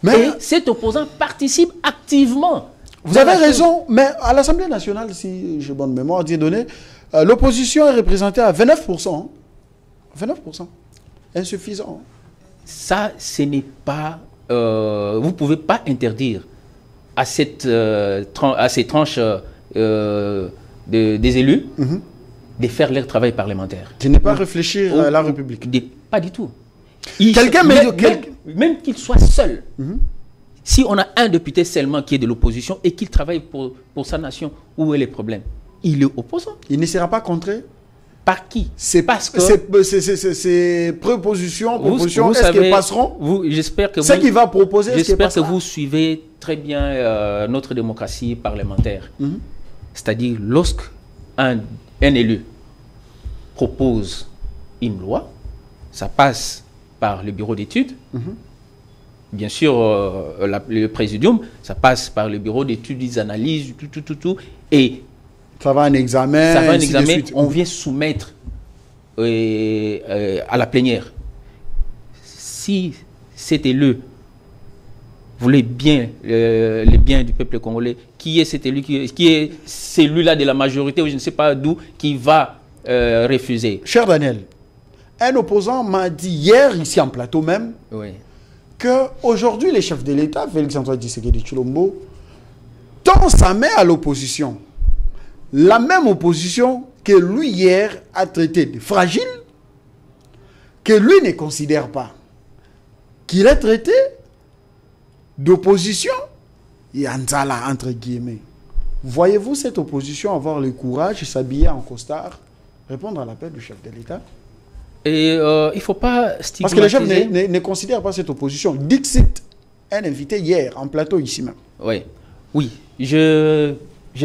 Et cet opposant participe activement. Vous avez raison, mais à l'Assemblée nationale, si j'ai bonne mémoire, Dieu donné, l'opposition est représentée à 29%. 29%. Insuffisant. Ça, ce n'est pas... vous ne pouvez pas interdire à ces tranches des élus de faire leur travail parlementaire. De ne pas réfléchir à la République. Pas du tout. Même qu'il soit seul, si on a un député seulement qui est de l'opposition et qu'il travaille pour sa nation, où est le problème? Il est opposant. Il ne sera pas contré? Par qui? C'est parce que ces propositions, est-ce qu'elles passeront? J'espère que ce qu'il va proposer, j'espère que vous suivez très bien notre démocratie parlementaire. C'est-à-dire, lorsqu'un élu propose une loi, ça passe par le bureau d'études. Bien sûr, le présidium, ça passe par le bureau d'études, ils analysent, tout. Et ça va un examen. On vient soumettre à la plénière. Si cet élu voulait bien les biens du peuple congolais, qui est cet élu, qui est celui-là de la majorité, ou je ne sais pas d'où, qui va refuser? Cher Daniel, un opposant m'a dit hier, ici en plateau même, qu'aujourd'hui, les chefs de l'État, Félix-Antoine Tshisekedi Tshilombo, tend sa main à l'opposition. La même opposition que lui, hier, a traité de fragile, que lui ne considère pas. Qu'il a traité d'opposition, et Anzala, entre guillemets. Voyez-vous cette opposition avoir le courage de s'habiller en costard, répondre à l'appel du chef de l'État? Et il ne faut pas stigmatiser... Parce que les chefs ne considèrent pas cette opposition. Dixit, un invité hier, en plateau ici même. Oui, je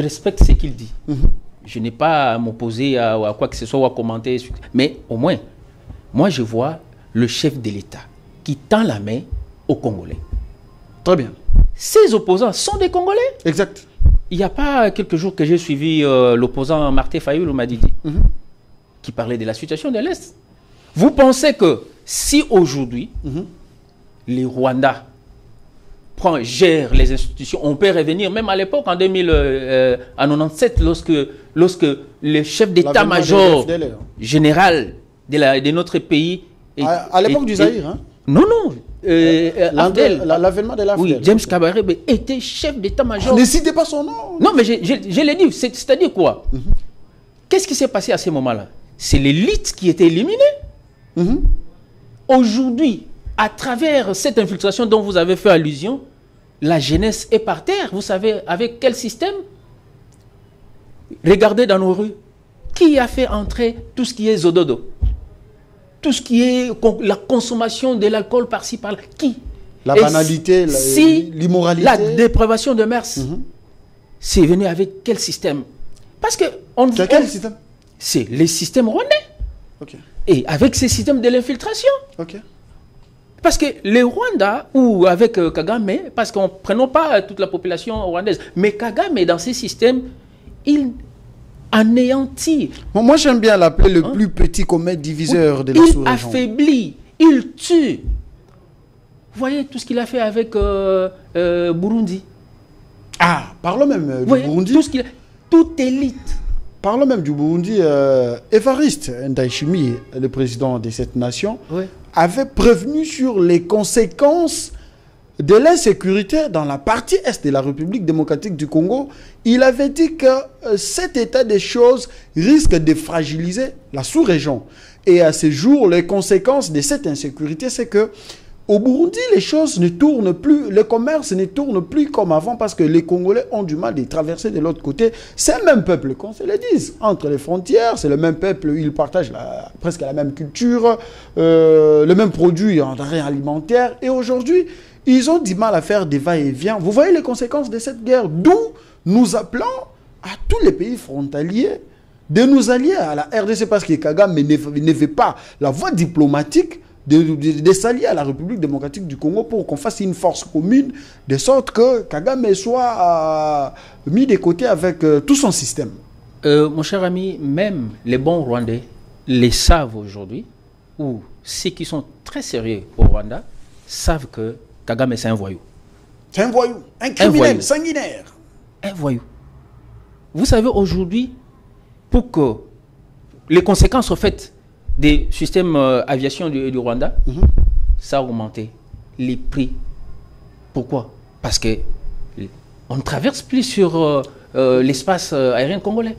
respecte ce qu'il dit. Je n'ai pas à m'opposer à quoi que ce soit ou à commenter. Mais au moins, moi je vois le chef de l'État qui tend la main aux Congolais. Très bien. Ces opposants sont des Congolais. Exact. Il n'y a pas quelques jours que j'ai suivi l'opposant Martin Fayulu Madidi qui parlait de la situation de l'Est. Vous pensez que si aujourd'hui, les Rwandais gèrent les institutions, on peut revenir, même à l'époque, en 1997, lorsque le chef d'état-major général de notre pays... À l'époque du Zaïre, hein? Non. L'avènement de l'AFDEL. Oui, James Kabarebe était chef d'état-major. Ne citez pas son nom. Non, mais je l'ai dit. C'est-à-dire quoi? Qu'est-ce qui s'est passé à ce moment-là? C'est l'élite qui était éliminée. Aujourd'hui, à travers cette infiltration dont vous avez fait allusion, la jeunesse est par terre. Vous savez avec quel système? Regardez dans nos rues. Qui a fait entrer tout ce qui est zododo? Tout ce qui est la consommation de l'alcool par-ci, par-là. Qui? La banalité, l'immoralité. La dépravation de mœurs, c'est venu avec quel système? Parce que quel système? C'est les systèmes rwandais. Et avec ces systèmes de l'infiltration. Parce que les Rwandais, ou avec Kagame, parce qu'on ne prenons pas toute la population rwandaise, mais Kagame, dans ces systèmes, il anéantit. Moi, j'aime bien l'appeler le plus petit commun diviseur de la sous-région. Il affaiblit, il tue. Vous voyez tout ce qu'il a fait avec Burundi. Ah, parlons même du Burundi. Toute élite. Parlons même du Burundi. Évariste Ndayishimiye, le président de cette nation, avait prévenu sur les conséquences de l'insécurité dans la partie est de la République démocratique du Congo. Il avait dit que cet état des choses risque de fragiliser la sous-région. Et à ce jour, les conséquences de cette insécurité, c'est que au Burundi, les choses ne tournent plus, le commerce ne tourne plus comme avant parce que les Congolais ont du mal de traverser de l'autre côté. C'est le même peuple, qu'on se le dise, entre les frontières, c'est le même peuple, ils partagent presque la même culture, le même produit en denrées alimentaires. Et aujourd'hui, ils ont du mal à faire des va-et-vient. Vous voyez les conséquences de cette guerre, d'où nous appelons à tous les pays frontaliers de nous allier à la RDC parce que Kagame ne veut pas la voie diplomatique de s'allier à la République démocratique du Congo pour qu'on fasse une force commune, de sorte que Kagame soit mis de côté avec tout son système. Mon cher ami, même les bons Rwandais les savent aujourd'hui, ou ceux qui sont très sérieux au Rwanda savent que Kagame c'est un voyou. C'est un voyou, un criminel sanguinaire. Un voyou. Vous savez aujourd'hui, pour que les conséquences au fait des systèmes aviation du Rwanda, ça a augmenté les prix. Pourquoi? Parce que on ne traverse plus sur l'espace aérien congolais.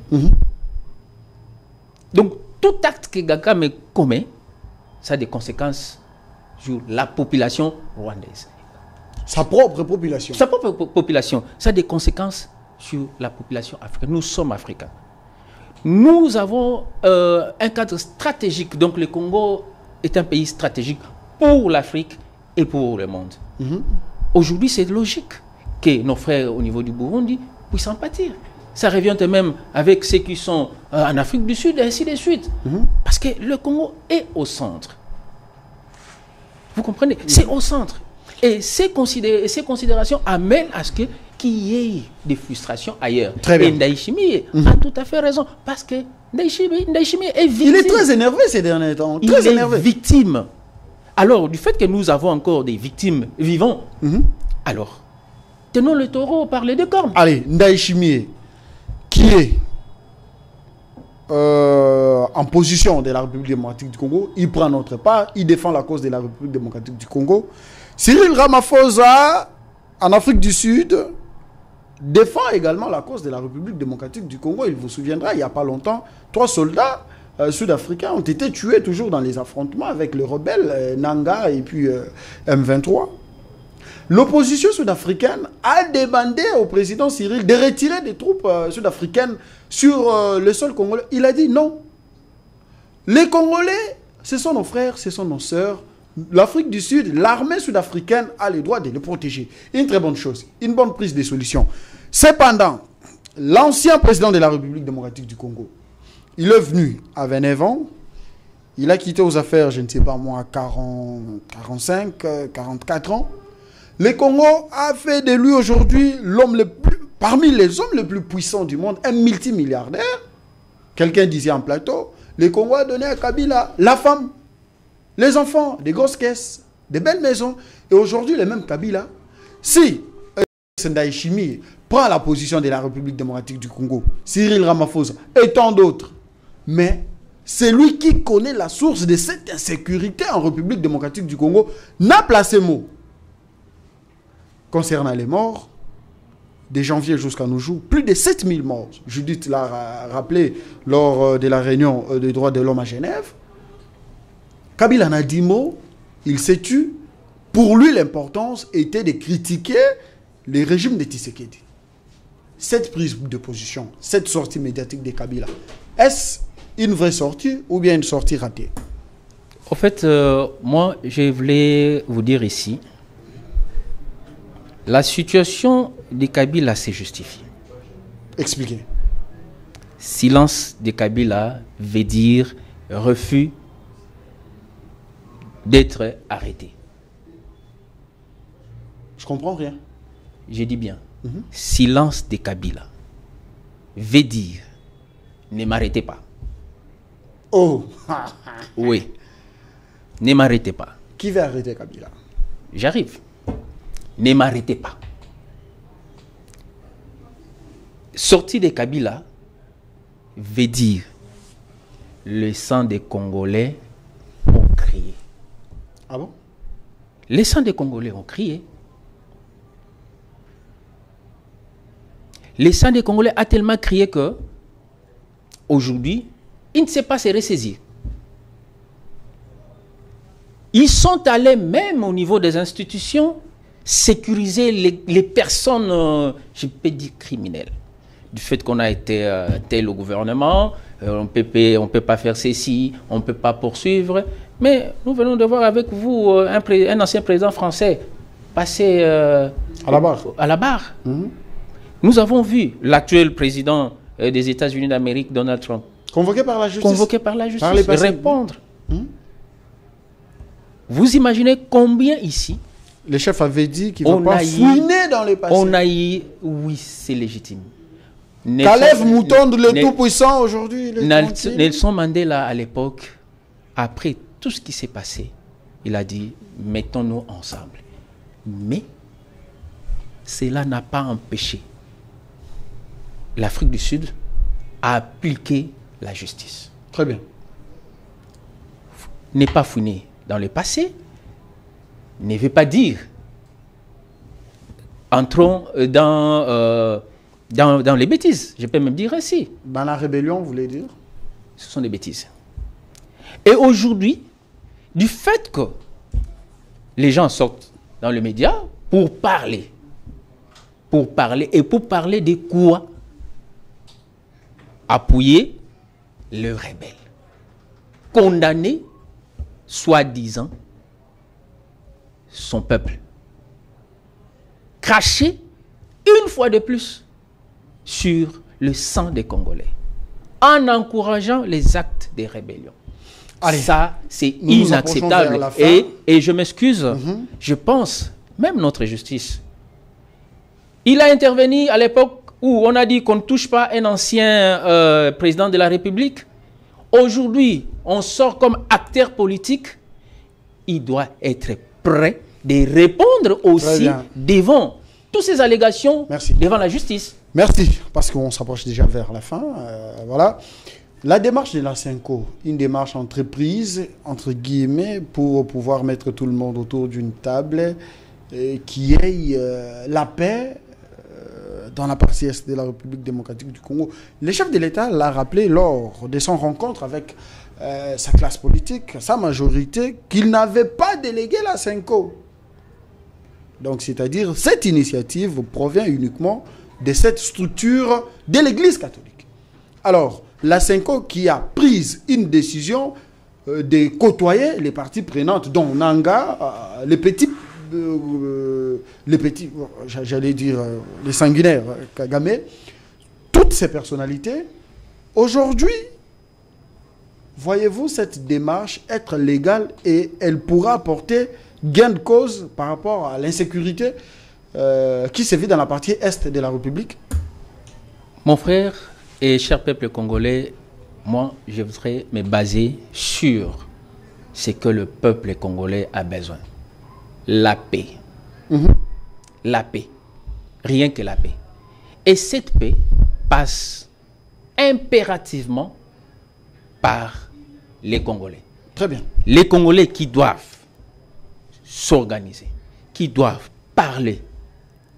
Donc, tout acte que Kagame commet, ça a des conséquences sur la population rwandaise. Sa propre population. Sa propre population. Ça a des conséquences sur la population africaine. Nous sommes africains. Nous avons un cadre stratégique. Donc le Congo est un pays stratégique pour l'Afrique et pour le monde. Aujourd'hui, c'est logique que nos frères au niveau du Burundi puissent en pâtir. Ça revient même avec ceux qui sont en Afrique du Sud et ainsi de suite. Parce que le Congo est au centre. Vous comprenez? C'est au centre. Et ces considérations amènent à ce qu'il y ait des frustrations ailleurs. Très bien. Et Ndayishimiye a tout à fait raison. Parce que Ndayishimiye est victime. Il est très énervé ces derniers temps. Très énervé. Victime. Alors, du fait que nous avons encore des victimes vivantes, alors, tenons le taureau par les deux cornes. Allez, Ndayishimiye, qui est en position de la République démocratique du Congo, il prend notre part, il défend la cause de la République démocratique du Congo. Cyril Ramaphosa, en Afrique du Sud, défend également la cause de la République démocratique du Congo. Il vous souviendra, il n'y a pas longtemps, 3 soldats sud-africains ont été tués toujours dans les affrontements avec les rebelles Nanga et puis M23. L'opposition sud-africaine a demandé au président Cyril de retirer des troupes sud-africaines sur le sol congolais. Il a dit non. Les Congolais, ce sont nos frères, ce sont nos sœurs. L'Afrique du Sud, l'armée sud-africaine a le droit de les protéger. Une très bonne chose, une bonne prise de solution. Cependant, l'ancien président de la République démocratique du Congo, il est venu à 29 ans. Il a quitté aux affaires, je ne sais pas moi, 45, 44 ans. Le Congo a fait de lui aujourd'hui l'homme le plus, parmi les hommes les plus puissants du monde, un multimilliardaire. Quelqu'un disait en plateau, le Congo a donné à Kabila la femme, les enfants, des grosses caisses, des belles maisons. Et aujourd'hui, le même Kabila, si Ndayishimiye prend la position de la République démocratique du Congo, Cyril Ramaphosa et tant d'autres, mais c'est lui qui connaît la source de cette insécurité en République démocratique du Congo, n'a placé mot. Concernant les morts, de janvier jusqu'à nos jours, plus de 7000 morts. Judith l'a rappelé lors de la réunion des droits de l'homme à Genève. Kabila n'a dit mot, il s'est tué. Pour lui, l'importance était de critiquer les régimes de Tshisekedi. Cette prise de position, cette sortie médiatique de Kabila, est-ce une vraie sortie ou bien une sortie ratée? En fait, moi, je voulais vous dire ici La situation de Kabila s'est justifiée. Expliquez. Silence de Kabila veut dire refus d'être arrêté. Je comprends rien. Je dis bien. Silence de Kabila veut dire ne m'arrêtez pas. Oh. Oui. Ne m'arrêtez pas. Qui va arrêter Kabila? J'arrive. Ne m'arrêtez pas. Sortie de Kabila veut dire le sang des Congolais ont crié. Ah bon? Les sangs des Congolais ont crié. Les sangs des Congolais a tellement crié que aujourd'hui, il ne sait pas se ressaisir. Ils sont allés même au niveau des institutions sécuriser les personnes, je peux dire criminelles. Du fait qu'on a été tel au gouvernement, on ne peut pas faire ceci, on ne peut pas poursuivre. Mais nous venons de voir avec vous un ancien président français passer à la barre. À la barre. Nous avons vu l'actuel président des États-Unis d'Amérique, Donald Trump, convoqué par la justice. Convoqué par la justice, répondre. Vous imaginez combien ici le chef avait dit qu'il ne va pas fouiner dans les passés. On a eu, oui, c'est légitime. Kalev Moutonde, le tout-puissant aujourd'hui. Nelson Mandela, à l'époque, après tout ce qui s'est passé, il a dit, mettons-nous ensemble. Mais cela n'a pas empêché l'Afrique du Sud à appliquer la justice. Très bien. Ne pas fouiner dans le passé ne veut pas dire entrons dans les bêtises. Je peux même dire ainsi. Dans la rébellion, vous voulez dire? Ce sont des bêtises. Et aujourd'hui, du fait que les gens sortent dans les médias pour parler et pour parler de quoi? Appuyer le rebelle. Condamner, soi-disant, son peuple. Cracher une fois de plus sur le sang des Congolais en encourageant les actes de rébellion. Allez, ça, c'est inacceptable. Et je m'excuse, je pense, même notre justice, il a intervenu à l'époque où on a dit qu'on ne touche pas un ancien président de la République. Aujourd'hui, on sort comme acteur politique. Il doit être prêt de répondre aussi devant toutes ces allégations devant la justice. Merci, parce qu'on s'approche déjà vers la fin. Voilà. La démarche de la Senko, une démarche entreprise, entre guillemets, pour pouvoir mettre tout le monde autour d'une table qui ait la paix dans la partie est de la République démocratique du Congo. Le chef de l'État l'a rappelé lors de son rencontre avec sa classe politique, sa majorité, qu'il n'avait pas délégué la Senko. Donc, c'est-à-dire, cette initiative provient uniquement de cette structure de l'Église catholique. Alors, la Senko qui a pris une décision de côtoyer les parties prenantes, dont Nanga, les petits, j'allais dire les sanguinaires, Kagame, toutes ces personnalités, aujourd'hui, voyez-vous cette démarche être légale et elle pourra apporter gain de cause par rapport à l'insécurité qui se vit dans la partie est de la République? Mon frère et cher peuple congolais, moi, je voudrais me baser sur ce que le peuple congolais a besoin. La paix. La paix. Rien que la paix. Et cette paix passe impérativement par les Congolais. Très bien. Les Congolais qui doivent s'organiser, qui doivent parler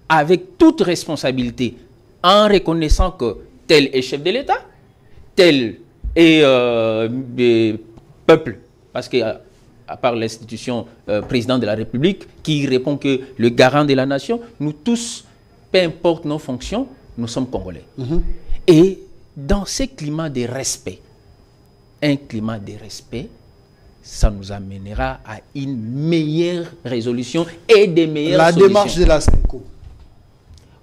avec toute responsabilité en reconnaissant que tel est chef de l'État, tel est peuple, parce que à part l'institution président de la République qui répond que le garant de la nation, nous tous, peu importe nos fonctions, nous sommes Congolais. Et dans ce climat de respect, un climat de respect, ça nous amènera à une meilleure résolution et des meilleures solutions. La démarche de la Senko,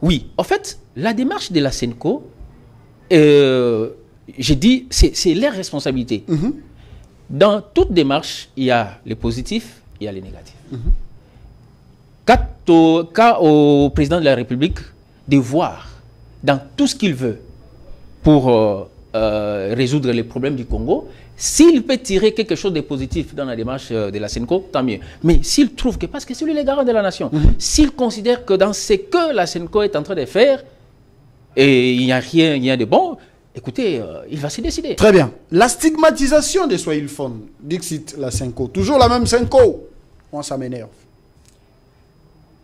Oui, en fait, la démarche de la SENCO, j'ai dit, c'est leur responsabilité. Dans toute démarche, il y a les positifs, il y a les négatifs. Quant au président de la République de voir dans tout ce qu'il veut pour résoudre les problèmes du Congo, s'il peut tirer quelque chose de positif dans la démarche de la SENCO, tant mieux. Mais s'il trouve que, parce que c'est lui le garant de la nation, s'il considère que dans ce que la SENCO est en train de faire, et il n'y a rien de bon, écoutez, il va se décider. Très bien. La stigmatisation des Swahilophones, Dixit, la SENCO. Toujours la même SENCO. Moi, ça m'énerve.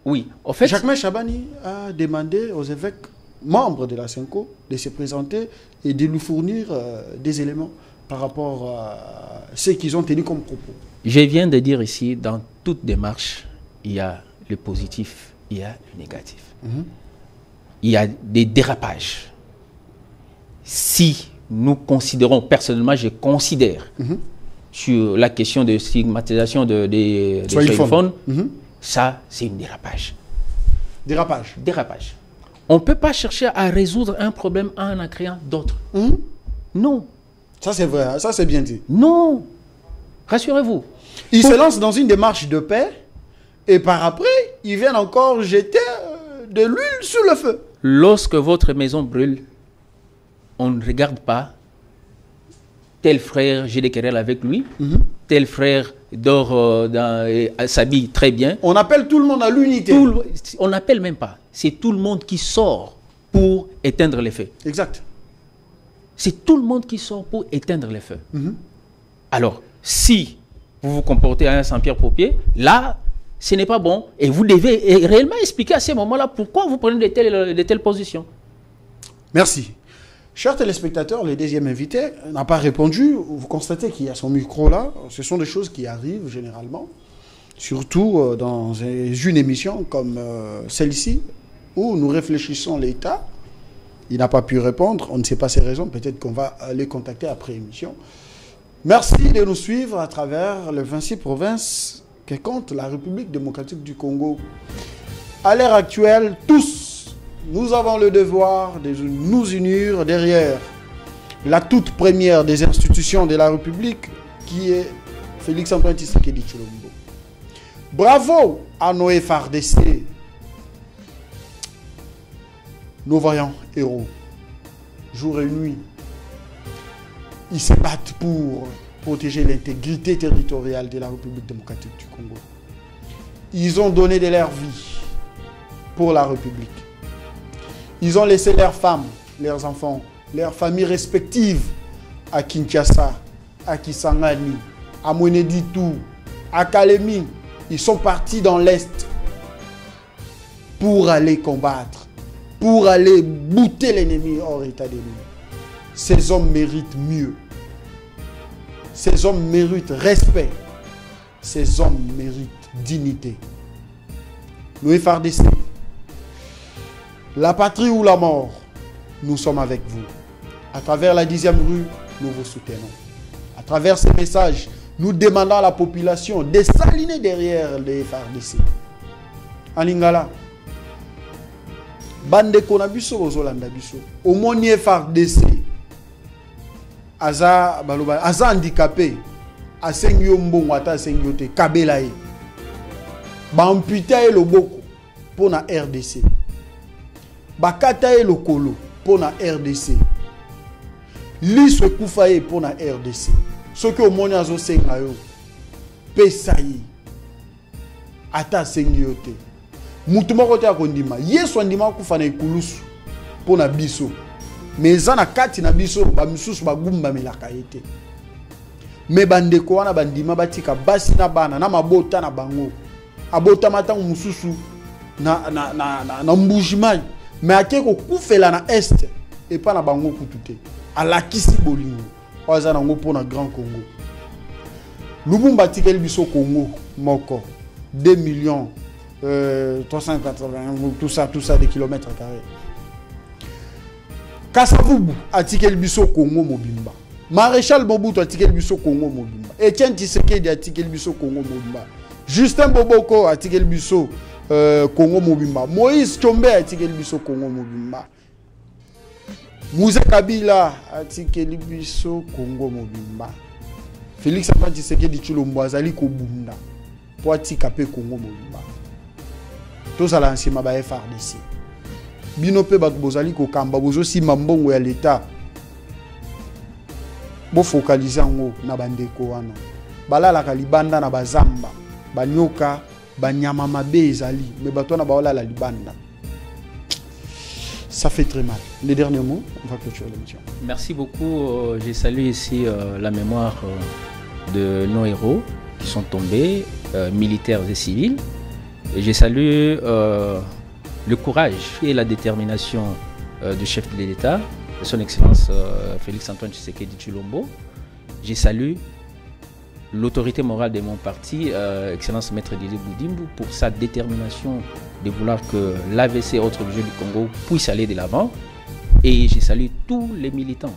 Oui, en fait... Jacques Chabani a demandé aux évêques membres de la SENCO de se présenter et de lui fournir des éléments par rapport à ce qu'ils ont tenu comme propos. Je viens de dire ici, dans toute démarche, il y a le positif, il y a le négatif. Il y a des dérapages. Si nous considérons, personnellement, je considère sur la question de stigmatisation des Swahilophones, ça, c'est un dérapage. Dérapage. Dérapage. On ne peut pas chercher à résoudre un problème en créant d'autres. Non. Ça, c'est vrai. Hein? Ça, c'est bien dit. Non. Rassurez-vous. Ils se lancent dans une démarche de paix et par après, ils viennent encore jeter de l'huile sur le feu. Lorsque votre maison brûle, on ne regarde pas tel frère, j'ai des querelles avec lui, tel frère dort, s'habille très bien. On appelle tout le monde à l'unité. On n'appelle même pas. C'est tout le monde qui sort pour éteindre les feux. Exact. C'est tout le monde qui sort pour éteindre les feux. Alors, si vous vous comportez à un Saint-Pierre-Paupier, là, ce n'est pas bon. Et vous devez réellement expliquer à ces moments-là pourquoi vous prenez de telles positions. Merci. Chers téléspectateurs, le deuxième invité n'a pas répondu. Vous constatez qu'il y a son micro là. Ce sont des choses qui arrivent généralement, surtout dans une émission comme celle-ci, où nous réfléchissons l'État. Il n'a pas pu répondre. On ne sait pas ses raisons. Peut-être qu'on va les contacter après émission. Merci de nous suivre à travers les 26 provinces que compte la République démocratique du Congo. À l'heure actuelle, tous, nous avons le devoir de nous unir derrière la toute première des institutions de la République, qui est Félix-Antoine Tshisekedi Tshilombo. Bravo à nos FARDC, nos vaillants héros, jour et nuit. Ils se battent pour protéger l'intégrité territoriale de la République démocratique du Congo. Ils ont donné de leur vie pour la République. Ils ont laissé leurs femmes, leurs enfants, leurs familles respectives à Kinshasa, à Kisangani, à Mweneditu, à Kalemi. Ils sont partis dans l'Est pour aller combattre, pour aller bouter l'ennemi hors état de nuire. Ces hommes méritent mieux. Ces hommes méritent respect. Ces hommes méritent dignité. Nous, FARDC, la patrie ou la mort, nous sommes avec vous. À travers la 10e rue, nous vous soutenons. À travers ces messages, nous demandons à la population de s'aligner derrière les FARDC. En Lingala, bande konabiso ozolanda biso. Au moni FARDC, aza handicapé, asengi yo mbongo ata asengi yo te kabela ye. Ba amputa ye loboko pour na RDC. Bakata ye lokolo pour na RDC. Liso kufa ye pour na RDC. Ce que omoni azo senga yo pesa ye ata asengi yo te. Mutu moko te akondima yesu andima kufa na ikulusu pour na biso. Mais na kati na biso ba misusu bagumba melaka ete. Me bandeko wana bandima batika basi na bana na mabota na bango. Abota matangu mususu na mbujimai. Mais akeko kufela na est et pas na bango kutute. Alakisi bolingo. Waza na ngo na Grand Congo. Lubumba tikeli biso Congo moko 2 millions 380 tout ça des kilomètres carrés. Kasavubu atikel biso Congo mobimba. Maréchal Mobutu atikel biso Congo mobimba. Etienne Tshisekedi atikel biso Congo mobimba. Justin Boboko atikel biso Congo Mobimba. Moïse Tchombe a tiré biso Congo Mobimba. Moussa Kabila a tiré biso Congo Mobimba. Félix Antoine Tshisekedi Tshilombo azali kobunda po atika pe Congo Mobimba. Tozala nsima ba FRDC. Bino pe bato bozali kokamba bozo sima mbongo ya l'État. Bo focaliser ngo na bandeko wana. Balalaka libanda na bazamba, banyoka, banyama mabe ezali, mais bato na baolala libanda. Ça fait très mal. Les derniers mots, on va clôturer l'émission. Merci beaucoup. J'ai salué ici la mémoire de nos héros qui sont tombés, militaires et civils. Et j'ai salué le courage et la détermination du chef de l'État, de son Excellence Félix Antoine Tshisekedi Tshilombo. J'ai salué l'autorité morale de mon parti, Excellence Maître Didier Boudimbu, pour sa détermination de vouloir que l'AVC et autres régions du Congo puissent aller de l'avant. Et j'ai salué tous les militants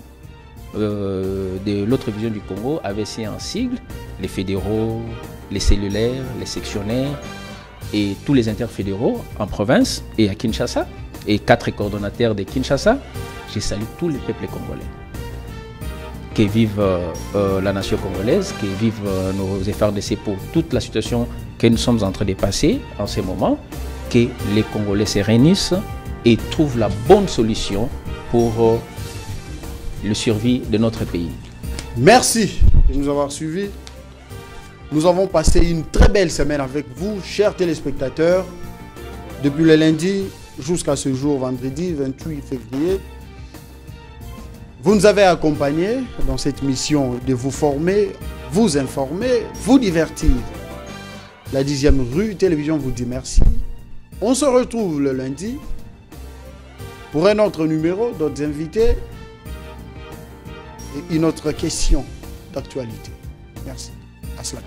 de l'autre vision du Congo, AVC en sigle, les fédéraux, les cellulaires, les sectionnaires et tous les interfédéraux en province et à Kinshasa, et 4 coordonnateurs de Kinshasa. J'ai salué tous les peuples congolais. Que vive la nation congolaise, que vivent nos FRDC pour toute la situation que nous sommes en train de passer en ce moment, que les Congolais se réunissent et trouvent la bonne solution pour le survie de notre pays. Merci de nous avoir suivis. Nous avons passé une très belle semaine avec vous, chers téléspectateurs, depuis le lundi jusqu'à ce jour, vendredi 28 février. Vous nous avez accompagnés dans cette mission de vous former, vous informer, vous divertir. La 10e rue Télévision vous dit merci. On se retrouve le lundi pour un autre numéro, d'autres invités et une autre question d'actualité. Merci. À cela.